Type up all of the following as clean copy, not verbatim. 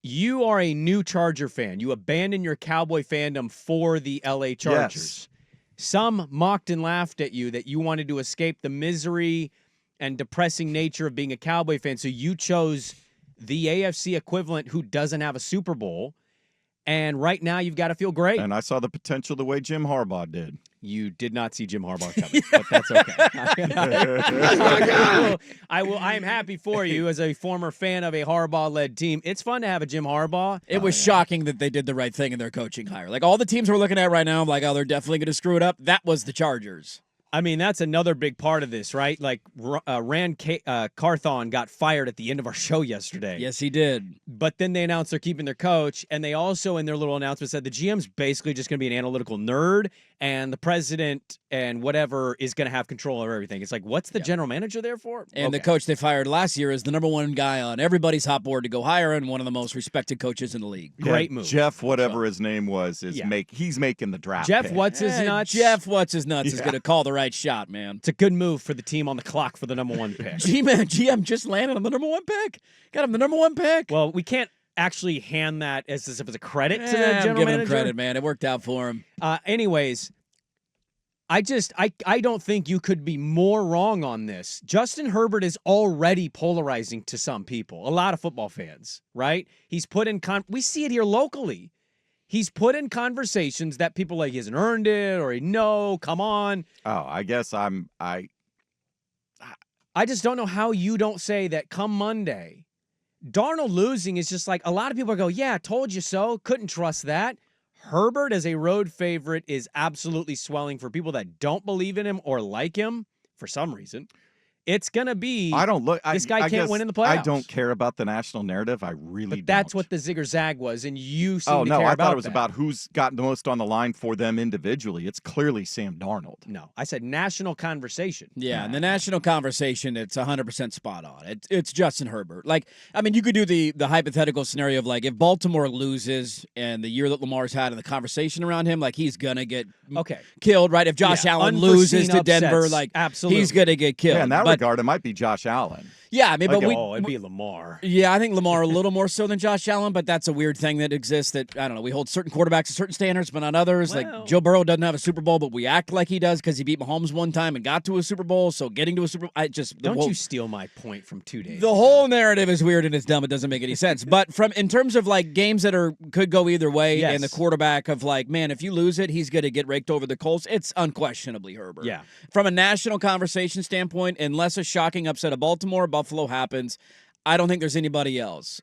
You are a new Charger fan. You abandoned your Cowboy fandom for the LA Chargers. Yes. Some mocked and laughed at you that you wanted to escape the misery and depressing nature of being a Cowboy fan. So you chose the AFC equivalent who doesn't have a Super Bowl. And right now you've got to feel great. And I saw the potential the way Jim Harbaugh did. You did not see Jim Harbaugh coming, but that's okay. I am happy for you as a former fan of a Harbaugh-led team. It's fun to have a Jim Harbaugh. It was shocking that they did the right thing in their coaching hire. Like all the teams we're looking at right now, I'm like, oh, they're definitely going to screw it up. That was the Chargers. I mean, that's another big part of this, right? Like, Rand Carthon got fired at the end of our show yesterday. Yes, he did. But then they announced they're keeping their coach, and they also, in their little announcement, said the GM's basically just going to be an analytical nerd, and the president and whatever is going to have control over everything. It's like, what's the general manager there for? And the coach they fired last year is the number one guy on everybody's hot board to go hire and one of the most respected coaches in the league. Great move. Jeff, whatever his name was, he's making the draft Jeff pick. What's His Nuts? Jeff What's His Nuts is going to call the right shot, man. It's a good move for the team on the clock for the number one pick. GM just landed on the number one pick. Got him the number one pick. Well, we can't actually hand that as if it's a credit to the general I'm giving manager. him credit, man. It worked out for him. Anyways, I don't think you could be more wrong on this. Justin Herbert is already polarizing to some people, a lot of football fans, right? He's put in we see it here locally. He's put in conversations that people like he hasn't earned it or come on. Oh, I guess I just don't know how you don't say that come Monday. Darnold losing is just like a lot of people go, yeah, told you so. Couldn't trust that. Herbert as a road favorite is absolutely swelling for people that don't believe in him or like him for some reason. It's going to be this guy can't win in the playoffs. I don't care about the national narrative. I really don't. But that's what the zigger-zag was, and you seem to care I about thought it was that. about who's got the most on the line for them individually. It's clearly Sam Darnold. No, I said national conversation. Yeah, in the national conversation, it's 100% spot on. It's Justin Herbert. Like, I mean, you could do the hypothetical scenario of, like, if Baltimore loses and the year that Lamar's had and the conversation around him, like, he's going to get killed, right? If Josh Allen loses to Denver, like, absolutely, he's going to get killed. Yeah, in that regard, it might be Josh Allen. Yeah, I mean, it'd be Lamar. Yeah, I think Lamar a little more so than Josh Allen, but that's a weird thing that exists that, I don't know, we hold certain quarterbacks to certain standards, but not others. Well, like, Joe Burrow doesn't have a Super Bowl, but we act like he does because he beat Mahomes one time and got to a Super Bowl, so getting to a Super Bowl, Don't you steal my point from 2 days ago. Whole narrative is weird and it's dumb. It doesn't make any sense. But in terms of, like, games that could go either way, and the quarterback of, like, man, if you lose it, he's going to get raked over the coals, it's unquestionably Herbert. Yeah. From a national conversation standpoint, unless a shocking upset of Baltimore, Buffalo happens, I don't think there's anybody else.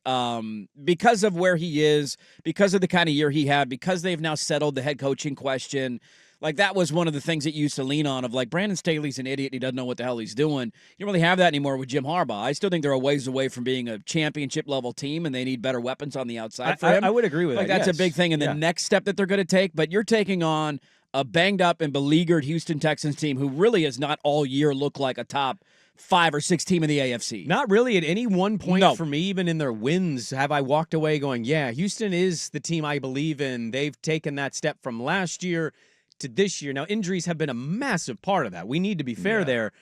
Because of where he is, because of the kind of year he had, because they've now settled the head coaching question. Like, that was one of the things that you used to lean on of, like, Brandon Staley's an idiot. He doesn't know what the hell he's doing. You don't really have that anymore with Jim Harbaugh. I still think they're a ways away from being a championship-level team, and they need better weapons on the outside for him. I would agree with that. That's a big thing in the next step that they're going to take. But you're taking on a banged-up and beleaguered Houston Texans team who really has not all year looked like a top 5 or 6 team in the AFC. Not really at any one point for me, even in their wins, have I walked away going, yeah, Houston is the team I believe in. They've taken that step from last year to this year. Now, injuries have been a massive part of that. We need to be fair there.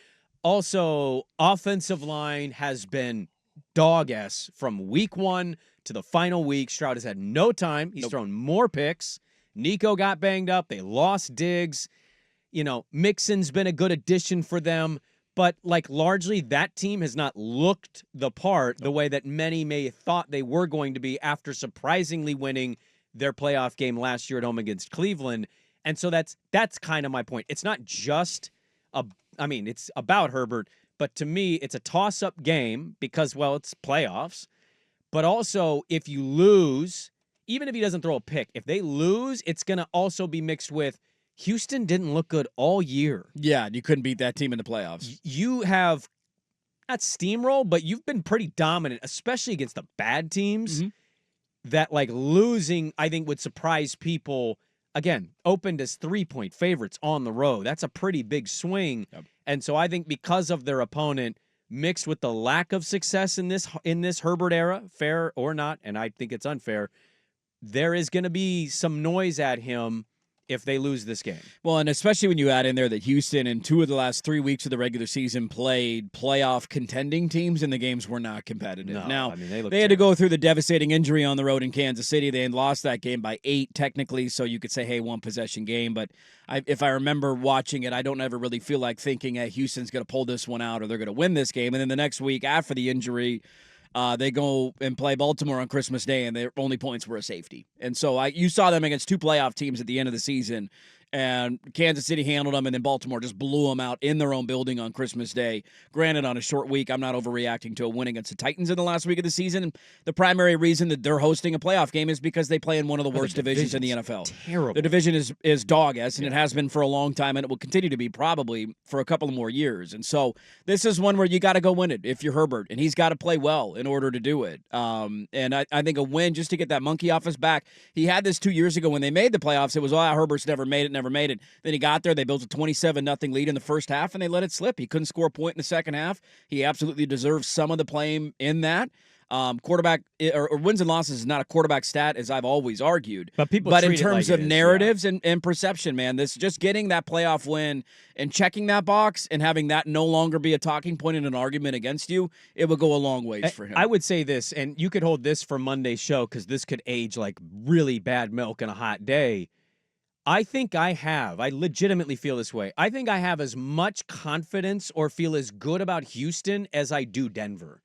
Also, offensive line has been dog-ass from week 1 to the final week. Stroud has had no time. He's thrown more picks. Nico got banged up. They lost Diggs. Mixon's been a good addition for them. But, like, largely that team has not looked the part the way that many may have thought they were going to be after surprisingly winning their playoff game last year at home against Cleveland. And so that's kind of my point. It's not just it's about Herbert, but to me, it's a toss-up game because, well, it's playoffs. But also, if you lose, even if he doesn't throw a pick, if they lose, it's going to also be mixed with Houston didn't look good all year. Yeah, you couldn't beat that team in the playoffs. You have not steamroll, but you've been pretty dominant, especially against the bad teams. Mm-hmm. That, like, losing, I think, would surprise people. Again, opened as 3-point favorites on the road. That's a pretty big swing. Yep. And so I think because of their opponent, mixed with the lack of success in this Herbert era, fair or not, and I think it's unfair, there is going to be some noise at him if they lose this game. Well, and especially when you add in there that Houston in 2 of the last 3 weeks of the regular season played playoff contending teams, and the games were not competitive. No, now, I mean, they had to go through the devastating injury on the road in Kansas City. They had lost that game by 8 technically, so you could say, hey, one possession game. But if I remember watching it, I don't ever really feel like thinking, hey, Houston's going to pull this one out or they're going to win this game. And then the next week after the injury, they go and play Baltimore on Christmas Day, and their only points were a safety. And so you saw them against 2 playoff teams at the end of the season, and Kansas City handled them, and then Baltimore just blew them out in their own building on Christmas Day. Granted, on a short week, I'm not overreacting to a win against the Titans in the last week of the season. The primary reason that they're hosting a playoff game is because they play in one of the worst divisions in the NFL. Terrible. The division is dog-ass, and it has been for a long time, and it will continue to be probably for a couple of more years. And so this is one where you got to go win it if you're Herbert, and he's got to play well in order to do it. And I think a win just to get that monkey off his back. He had this 2 years ago when they made the playoffs. It was, Herbert's never made it. Then he got there. They built a 27-0 lead in the first half, and they let it slip. He couldn't score a point in the second half. He absolutely deserves some of the blame in that. Quarterback or wins and losses is not a quarterback stat, as I've always argued. But in terms of narratives and perception, man, this just getting that playoff win and checking that box and having that no longer be a talking point in an argument against you, it would go a long ways for him. I would say this, and you could hold this for Monday's show because this could age like really bad milk in a hot day. I legitimately feel this way. I think I have as much confidence or feel as good about Houston as I do Denver.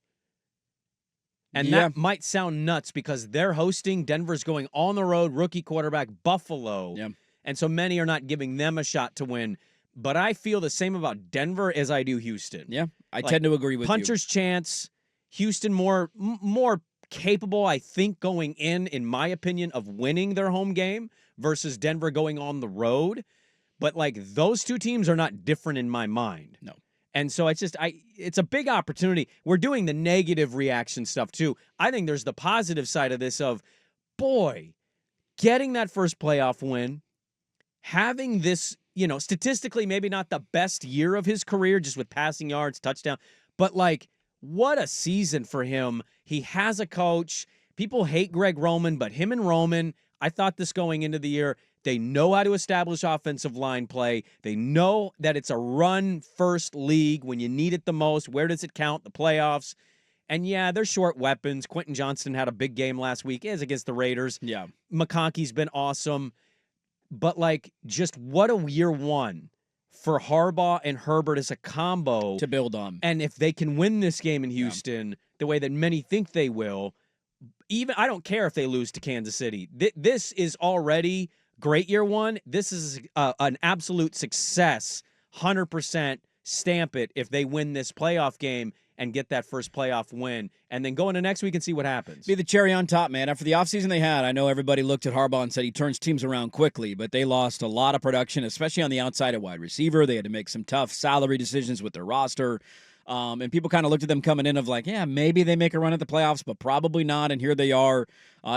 And that might sound nuts because they're hosting. Denver's going on the road, rookie quarterback, Buffalo. Yeah. And so many are not giving them a shot to win. But I feel the same about Denver as I do Houston. Yeah, I tend to agree with you. Puncher's chance. Houston more capable, I think, going in my opinion, of winning their home game versus Denver going on the road. But, like, those two teams are not different in my mind. No. And so it's a big opportunity. We're doing the negative reaction stuff, too. I think there's the positive side of this of, boy, getting that first playoff win, having this, statistically maybe not the best year of his career, just with passing yards, touchdown, but, like, what a season for him. He has a coach. People hate Greg Roman, but him and Roman, I thought this going into the year, they know how to establish offensive line play. They know that it's a run-first league when you need it the most. Where does it count? The playoffs. And, yeah, they're short weapons. Quentin Johnston had a big game last week as against the Raiders. Yeah. McConkey's been awesome. But, like, just what a year one for Harbaugh and Herbert as a combo. To build on. And if they can win this game in Houston the way that many think they will, I don't care if they lose to Kansas City. This is already great year one. This is an absolute success. 100% stamp it if they win this playoff game and get that first playoff win, and then go into next week and see what happens. Be the cherry on top, man. After the offseason they had, I know everybody looked at Harbaugh and said he turns teams around quickly, but they lost a lot of production, especially on the outside at wide receiver. They had to make some tough salary decisions with their roster. And people kind of looked at them coming in of like, yeah, maybe they make a run at the playoffs, but probably not. And here they are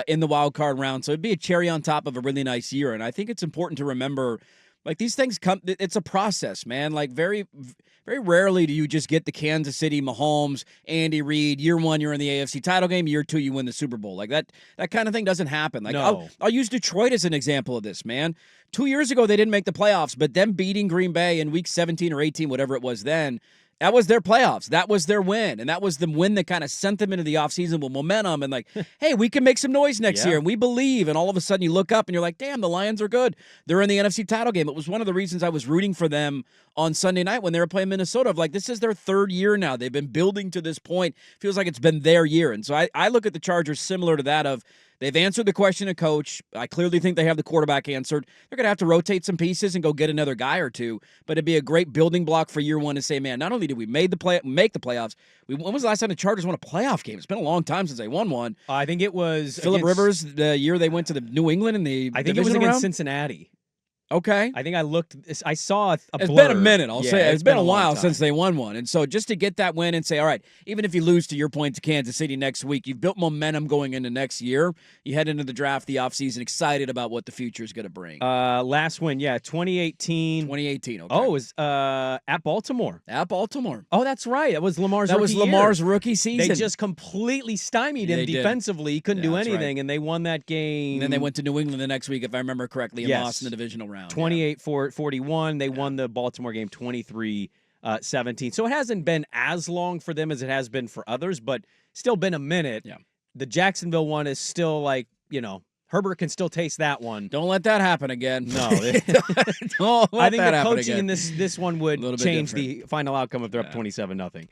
in the wild card round. So it'd be a cherry on top of a really nice year. And I think it's important to remember, like, these things come, it's a process, man. Like, very, very rarely do you just get the Kansas City Mahomes, Andy Reid, year one, you're in the AFC title game, year two, you win the Super Bowl. Like, that kind of thing doesn't happen. Like, no. I'll use Detroit as an example of this, man. 2 years ago, they didn't make the playoffs, but them beating Green Bay in week 17 or 18, whatever it was then, that was their playoffs. That was their win. And that was the win that kind of sent them into the offseason with momentum and like, hey, we can make some noise next year. And we believe. And all of a sudden you look up and you're like, damn, the Lions are good. They're in the NFC title game. It was one of the reasons I was rooting for them on Sunday night when they were playing Minnesota. Of like, this is their third year now. They've been building to this point. Feels like it's been their year. And so I look at the Chargers similar to that of, they've answered the question of coach. I clearly think they have the quarterback answered. They're going to have to rotate some pieces and go get another guy or two. But it'd be a great building block for year one to say, man, not only did we make the playoffs, when was the last time the Chargers won a playoff game? It's been a long time since they won one. I think it was Phillip Rivers, the year they went to the New England in the I think it was against Cincinnati. Okay. I think I saw a It's blur. been a minute, I'll say. It's been a while long since time. they won one. And so just to get that win and say, all right, even if you lose to your point to Kansas City next week, you've built momentum going into next year. You head into the draft, the offseason, excited about what the future is going to bring. Last win, 2018. 2018, okay. Oh, it was at Baltimore. At Baltimore. Oh, that's right. That was Lamar's Rookie season. They just completely stymied him defensively. He couldn't do anything, and they won that game. And then they went to New England the next week, if I remember correctly, and lost in the divisional round. 28-41. They won the Baltimore game 23-17. So it hasn't been as long for them as it has been for others, but still been a minute. Yeah. The Jacksonville one is still like, Herbert can still taste that one. Don't let that happen again. No. Don't let I think that the happen coaching again. in this one would change the final outcome if they're up 27-0.